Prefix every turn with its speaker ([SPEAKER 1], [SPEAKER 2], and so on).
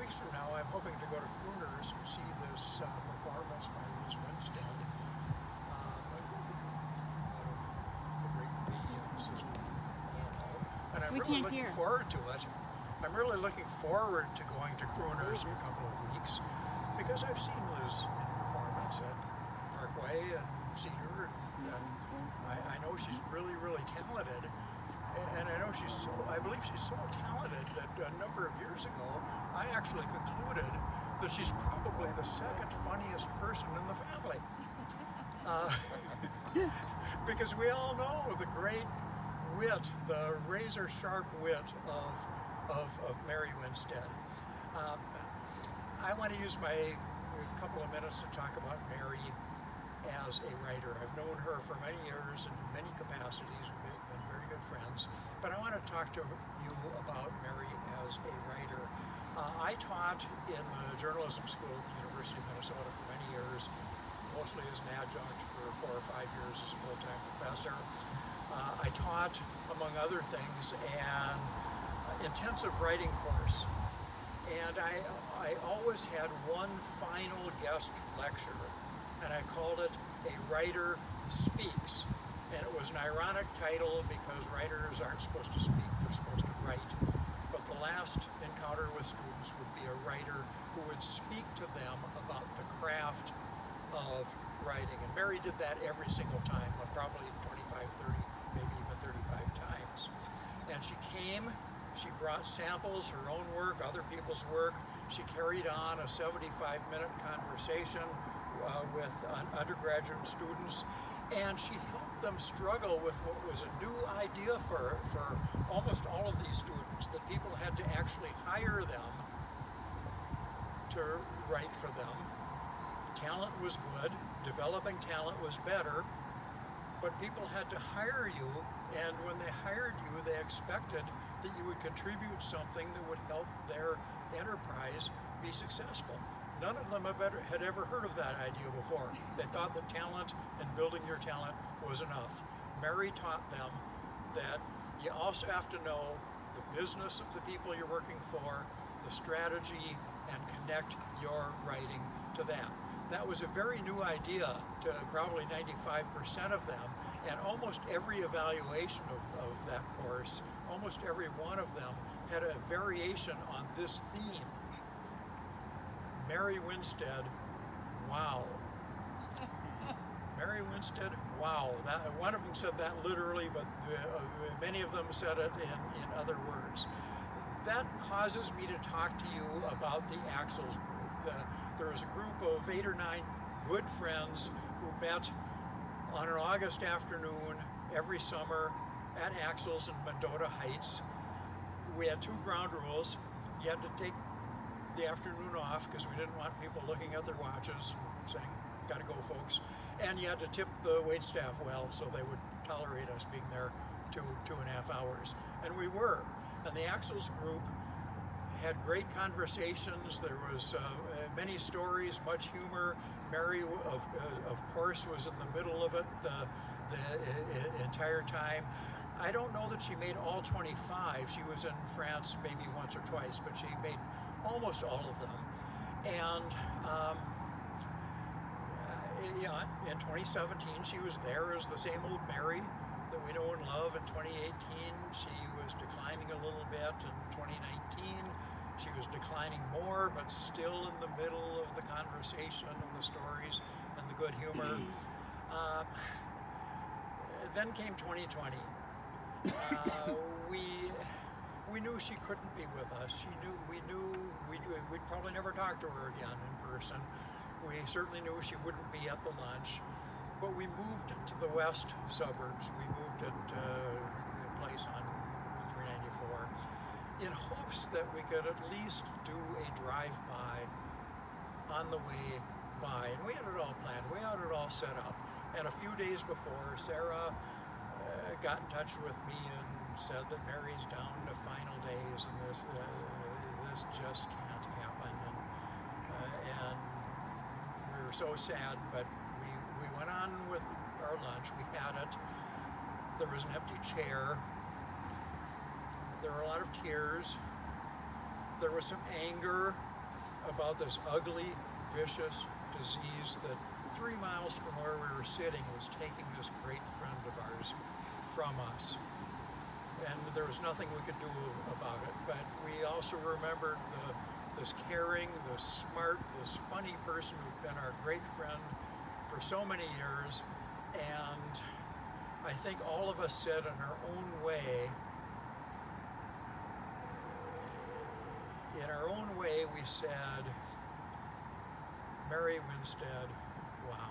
[SPEAKER 1] weeks from now, I'm hoping to go to Crooners and see this performance by Liz Winstead, the great comedians, as we all know. And I'm really looking forward to it. I'm really looking forward to going to Crooners in a couple of weeks, because I've seen Liz in performance at Parkway and Cedar, and I know she's really, really talented. And I know I believe she's so talented that a number of years ago, I actually concluded that she's probably the second funniest person in the family. Because we all know the great wit, the razor sharp wit of Mary Winstead. I want to use my couple of minutes to talk about Mary as a writer. I've known her for many years in many capacities. We've been very good friends. But I want to talk to you about Mary as a writer. I taught in the journalism school at the University of Minnesota for many years, mostly as an adjunct for 4 or 5 years as a full-time professor. I taught, among other things, an intensive writing course. And I always had one final guest lecture, and I called it A Writer Speaks. And it was an ironic title because writers aren't supposed to speak, they're supposed to write. But the last encounter with students would be a writer who would speak to them about the craft of writing. And Mary did that every single time, probably 25, 30, maybe even 35 times. And she came, she brought samples, her own work, other people's work. She carried on a 75-minute conversation with undergraduate students, and she helped them struggle with what was a new idea for almost all of these students, that people had to actually hire them to write for them. Talent was good, developing talent was better, but people had to hire you, and when they hired you, they expected that you would contribute something that would help their enterprise be successful. None of them had ever heard of that idea before. They thought that talent and building your talent was enough. Mary taught them that you also have to know the business of the people you're working for, the strategy, and connect your writing to that. That was a very new idea to probably 95% of them, and almost every evaluation of that course, almost every one of them had a variation on this theme. Mary Winstead, wow. Mary Winstead, wow. One of them said that literally, but many of them said it in other words. That causes me to talk to you about the Axles group. There was a group of 8 or 9 good friends who met on an August afternoon every summer at Axles in Mendota Heights. We had 2 ground rules. You had to take the afternoon off because we didn't want people looking at their watches and saying, "Gotta go, folks." And you had to tip the waitstaff well so they would tolerate us being there 2.5 hours. And we were. And the Axles group had great conversations. There was many stories, much humor. Mary, of course, was in the middle of it the entire time. I don't know that she made all 25. She was in France maybe once or twice, but she made almost all of them. And in 2017, she was there as the same old Mary that we know and love. In 2018, she was declining a little bit. In 2019, she was declining more, but still in the middle of the conversation and the stories and the good humor. Then came 2020. We knew she couldn't be with us. We knew we'd probably never talk to her again in person. We certainly knew she wouldn't be at the lunch, but we moved to the west suburbs. We moved it to a place on 394 in hopes that we could at least do a drive-by on the way by. And we had it all planned. We had it all set up. And a few days before, Sarah got in touch with me and said that Mary's down to final days and this just can't happen. And we were so sad, but we went on with our lunch. We had it. There was an empty chair. There were a lot of tears. There was some anger. about this ugly, vicious disease that 3 miles from where we were sitting was taking this great friend of ours from us. And there was nothing we could do about it. But we also remembered this caring, this smart, this funny person who'd been our great friend for so many years. And I think all of us said in our own way, we said, Mary Winstead, wow.